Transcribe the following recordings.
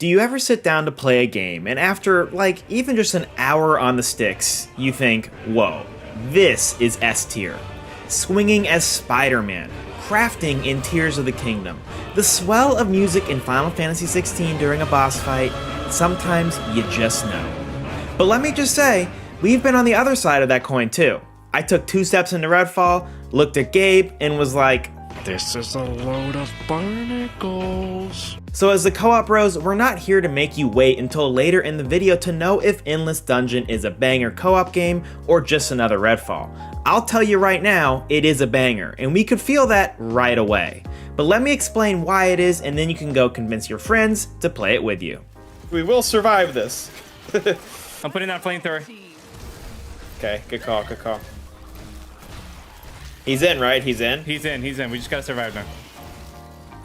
Do you ever sit down to play a game and after, like, even just an hour on the sticks, you think, whoa, this is S tier. Swinging as Spider-Man, crafting in Tears of the Kingdom, the swell of music in Final Fantasy XVI during a boss fight, sometimes you just know. But let me just say, we've been on the other side of that coin too. I took 2 steps into Redfall, looked at Gabe, and was like, this is a load of barnacles. So as the co-op bros, we're not here to make you wait until later in the video to know if Endless Dungeon is a banger co-op game or just another Redfall. I'll tell you right now, it is a banger, and we could feel that right away. But let me explain why it is, and then you can go convince your friends to play it with you. We will survive this. I'm putting that flamethrower. Okay, good call, good call. He's in, right? He's in? He's in. We just gotta survive now.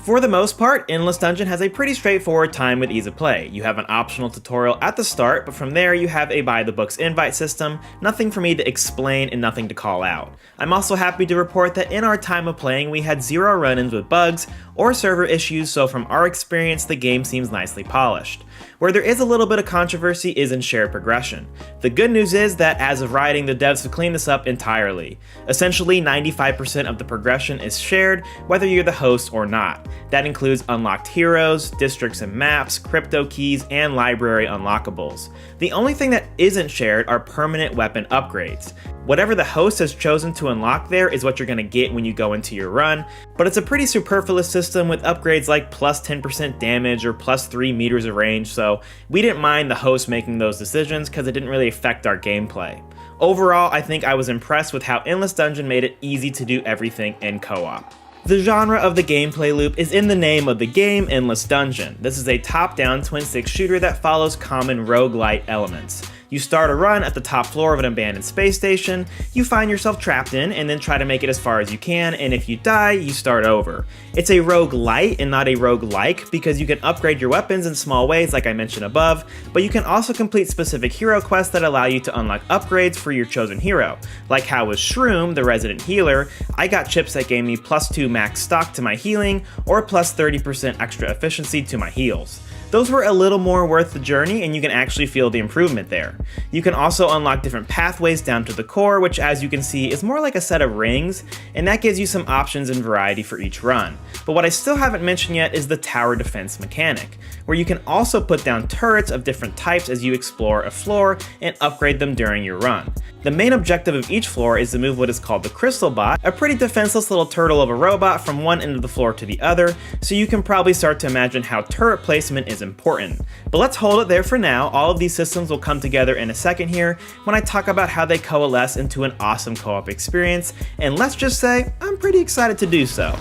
For the most part, Endless Dungeon has a pretty straightforward time with ease of play. You have an optional tutorial at the start, but from there you have a by-the-books invite system, nothing for me to explain and nothing to call out. I'm also happy to report that in our time of playing we had 0 run-ins with bugs or server issues, so from our experience the game seems nicely polished. Where there is a little bit of controversy is in shared progression. The good news is that as of writing, the devs have cleaned this up entirely. Essentially 95% of the progression is shared, whether you're the host or not. That includes unlocked heroes, districts and maps, crypto keys, and library unlockables. The only thing that isn't shared are permanent weapon upgrades. Whatever the host has chosen to unlock there is what you're going to get when you go into your run, but it's a pretty superfluous system with upgrades like plus 10% damage or plus 3 meters of range, so we didn't mind the host making those decisions because it didn't really affect our gameplay. Overall, I think I was impressed with how Endless Dungeon made it easy to do everything in co-op. The genre of the gameplay loop is in the name of the game, Endless Dungeon. This is a top-down twin-stick shooter that follows common roguelite elements. You start a run at the top floor of an abandoned space station, you find yourself trapped in, and then try to make it as far as you can, and if you die, you start over. It's a roguelite and not a roguelike because you can upgrade your weapons in small ways like I mentioned above, but you can also complete specific hero quests that allow you to unlock upgrades for your chosen hero. Like how with Shroom, the resident healer, I got chips that gave me plus 2 max stock to my healing, or plus 30% extra efficiency to my heals. Those were a little more worth the journey and you can actually feel the improvement there. You can also unlock different pathways down to the core, which as you can see is more like a set of rings, and that gives you some options and variety for each run. But what I still haven't mentioned yet is the tower defense mechanic, where you can also put down turrets of different types as you explore a floor and upgrade them during your run. The main objective of each floor is to move what is called the Crystal Bot, a pretty defenseless little turtle of a robot from one end of the floor to the other, so you can probably start to imagine how turret placement is important. But let's hold it there for now. All of these systems will come together in a second here when I talk about how they coalesce into an awesome co-op experience, and let's just say, I'm pretty excited to do so.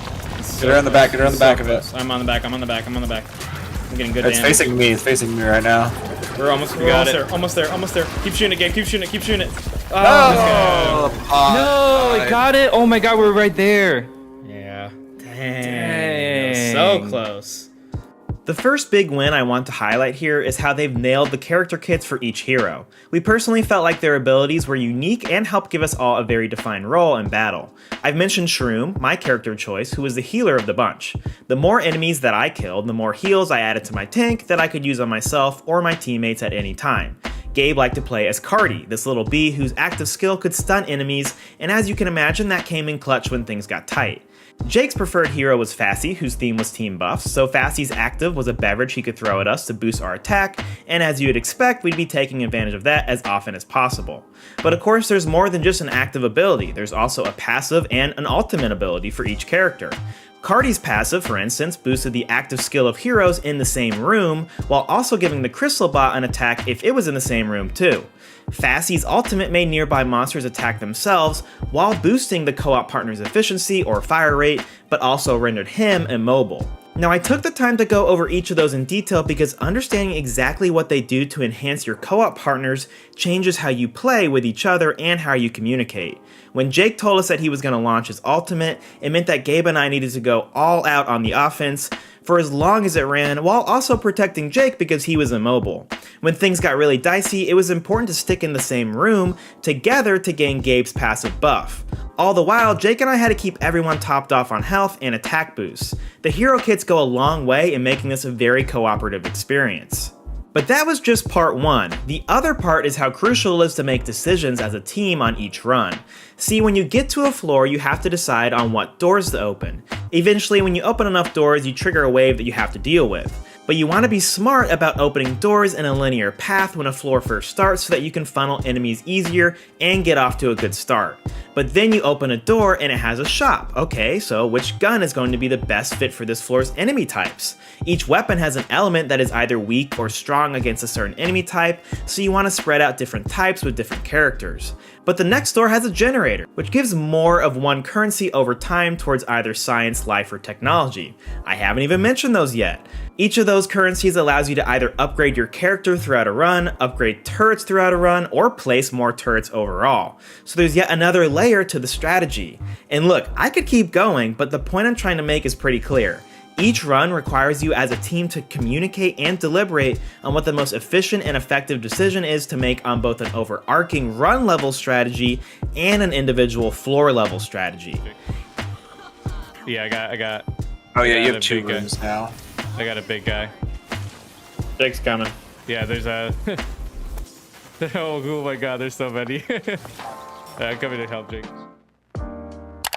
Get around the back, get around the back of it. I'm on the back. I'm getting good It's damage. it's facing me right now. We're almost there. Almost there. Keep shooting it, Gabe. Keep shooting it. Oh, No, I got it. Oh my god, we're right there. Yeah. Dang. So close. The first big win I want to highlight here is how they've nailed the character kits for each hero. We personally felt like their abilities were unique and helped give us all a very defined role in battle. I've mentioned Shroom, my character choice, who was the healer of the bunch. The more enemies that I killed, the more heals I added to my tank that I could use on myself or my teammates at any time. Gabe liked to play as Cardi, this little bee whose active skill could stun enemies, and as you can imagine that came in clutch when things got tight. Jake's preferred hero was Fassy, whose theme was team buffs, so Fassy's active was a beverage he could throw at us to boost our attack, and as you would expect, we'd be taking advantage of that as often as possible. But of course there's more than just an active ability, there's also a passive and an ultimate ability for each character. Cardi's passive, for instance, boosted the active skill of heroes in the same room, while also giving the Crystal Bot an attack if it was in the same room too. Fassy's ultimate made nearby monsters attack themselves, while boosting the co-op partner's efficiency or fire rate, but also rendered him immobile. Now I took the time to go over each of those in detail because understanding exactly what they do to enhance your co-op partners changes how you play with each other and how you communicate. When Jake told us that he was going to launch his ultimate, it meant that Gabe and I needed to go all out on the offense for as long as it ran, while also protecting Jake because he was immobile. When things got really dicey, it was important to stick in the same room together to gain Gabe's passive buff. All the while, Jake and I had to keep everyone topped off on health and attack boosts. The hero kits go a long way in making this a very cooperative experience. But that was just part one. The other part is how crucial it is to make decisions as a team on each run. See, when you get to a floor, you have to decide on what doors to open. Eventually, when you open enough doors, you trigger a wave that you have to deal with. But you want to be smart about opening doors in a linear path when a floor first starts so that you can funnel enemies easier and get off to a good start. But then you open a door and it has a shop. Okay, so which gun is going to be the best fit for this floor's enemy types? Each weapon has an element that is either weak or strong against a certain enemy type, so you want to spread out different types with different characters. But the next door has a generator, which gives more of one currency over time towards either science, life, or technology. I haven't even mentioned those yet. Each of those currencies allows you to either upgrade your character throughout a run, upgrade turrets throughout a run, or place more turrets overall. So there's yet another layer to the strategy. And look, I could keep going, but the point I'm trying to make is pretty clear. Each run requires you as a team to communicate and deliberate on what the most efficient and effective decision is to make on both an overarching run level strategy and an individual floor level strategy. Yeah, I got. Oh yeah, you the have 2 big guy. rooms now. I got a big guy. Jake's coming. Yeah, there's a. Oh my god, there's so many. I'm coming to help Jake.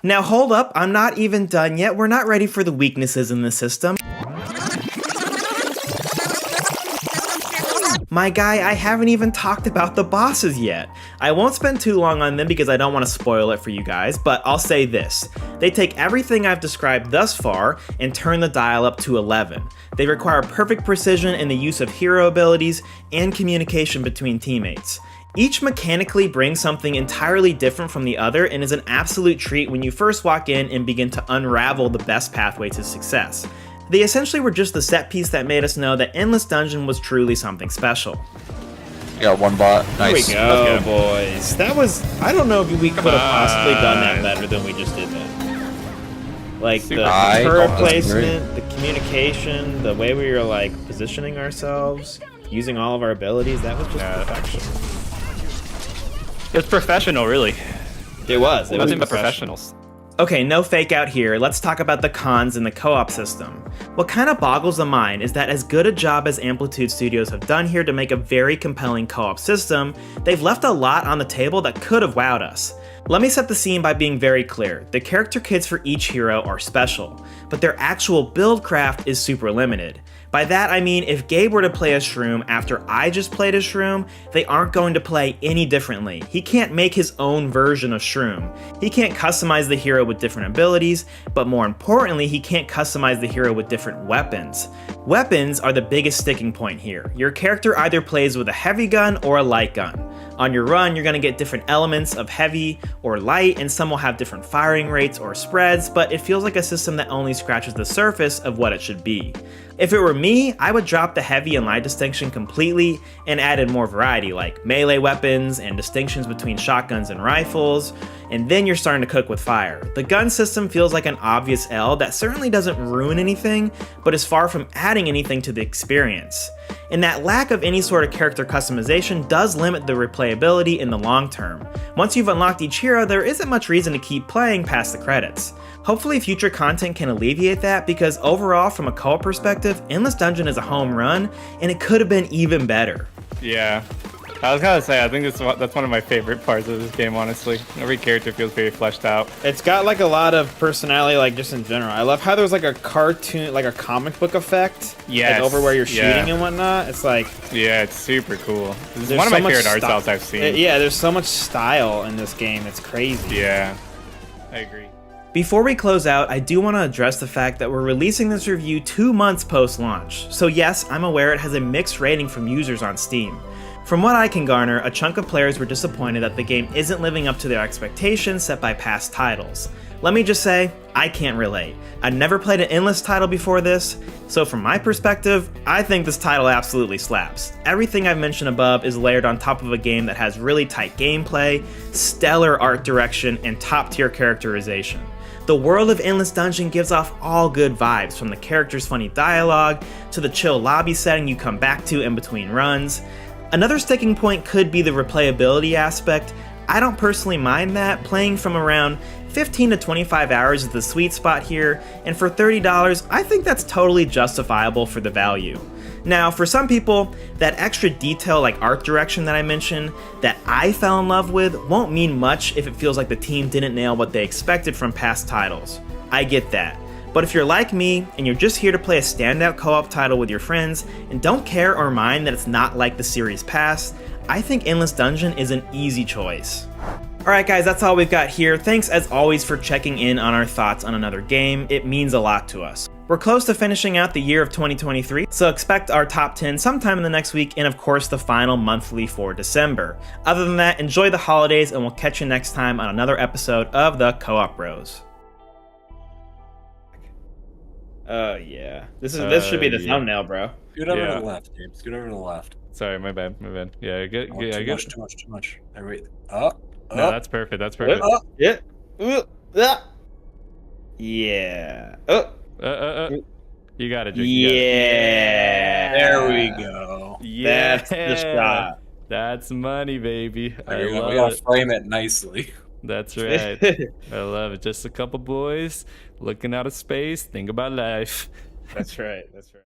Now hold up, I'm not even done yet. We're not ready for the weaknesses in the system. My guy, I haven't even talked about the bosses yet. I won't spend too long on them because I don't want to spoil it for you guys, but I'll say this. They take everything I've described thus far and turn the dial up to 11. They require perfect precision in the use of hero abilities and communication between teammates. Each mechanically brings something entirely different from the other and is an absolute treat when you first walk in and begin to unravel the best pathway to success. They essentially were just the set piece that made us know that Endless Dungeon was truly something special. You got 1 bot. Nice. Here we go, boys. That was, I don't know if we could have possibly done that better than we just did that. Like the turret placement, the communication, the way we were like positioning ourselves, using all of our abilities, that was just perfection. It's professional, really. It was. It was Nothing but professionals. Okay, no fake out here, let's talk about the cons in the co-op system. What kind of boggles the mind is that as good a job as Amplitude Studios have done here to make a very compelling co-op system, they've left a lot on the table that could have wowed us. Let me set the scene by being very clear. The character kits for each hero are special, but their actual build craft is super limited. By that I mean if Gabe were to play a shroom after I just played a shroom, they aren't going to play any differently. He can't make his own version of shroom. He can't customize the hero with different abilities, but more importantly, he can't customize the hero with different weapons. Weapons are the biggest sticking point here. Your character either plays with a heavy gun or a light gun. On your run, you're going to get different elements of heavy or light, and some will have different firing rates or spreads, but it feels like a system that only scratches the surface of what it should be. If it were me, I would drop the heavy and light distinction completely and add in more variety like melee weapons and distinctions between shotguns and rifles, and then you're starting to cook with fire. The gun system feels like an obvious L that certainly doesn't ruin anything, but is far from adding anything to the experience. And that lack of any sort of character customization does limit the replayability in the long term. Once you've unlocked each hero, there isn't much reason to keep playing past the credits. Hopefully future content can alleviate that, because overall from a co-op perspective, Endless Dungeon is a home run, and it could have been even better. Yeah. I was gonna say, I think that's one of my favorite parts of this game, honestly. Every character feels very fleshed out. It's got like a lot of personality, like just in general. I love how there's like a cartoon, like a comic book effect. Yes. Like over where you're shooting and whatnot. It's like, Yeah, it's super cool. This is there's one of so my much favorite art sty- styles I've seen. Yeah, there's so much style in this game. It's crazy. Yeah, I agree. Before we close out, I do want to address the fact that we're releasing this review 2 months post-launch. So yes, I'm aware it has a mixed rating from users on Steam. From what I can garner, a chunk of players were disappointed that the game isn't living up to their expectations set by past titles. Let me just say, I can't relate. I'd never played an Endless title before this, so from my perspective, I think this title absolutely slaps. Everything I've mentioned above is layered on top of a game that has really tight gameplay, stellar art direction, and top-tier characterization. The world of Endless Dungeon gives off all good vibes, from the characters' funny dialogue, to the chill lobby setting you come back to in between runs. Another sticking point could be the replayability aspect. I don't personally mind that. Playing from around 15 to 25 hours is the sweet spot here, and for $30, I think that's totally justifiable for the value. Now, for some people, that extra detail like art direction that I mentioned, that I fell in love with, won't mean much if it feels like the team didn't nail what they expected from past titles. I get that. But if you're like me, and you're just here to play a standout co-op title with your friends, and don't care or mind that it's not like the series past, I think Endless Dungeon is an easy choice. Alright guys, that's all we've got here. Thanks as always for checking in on our thoughts on another game. It means a lot to us. We're close to finishing out the year of 2023, so expect our top 10 sometime in the next week, and of course the final monthly for December. Other than that, enjoy the holidays, and we'll catch you next time on another episode of the Co-op Bros. Oh yeah. This should be the thumbnail, bro. Scoot over to the left, Gabe. Scoot over to the left. Sorry, my bad. Yeah, good. Oh, Yeah, too much. There we up. No, that's perfect. That's perfect. Yeah. Yeah. You got it, Jake. Yeah. There we go. Yeah. That's the shot. That's money, baby. We gotta frame it nicely. That's right. I love it. Just a couple boys looking out of space. Think about life. That's right. That's right.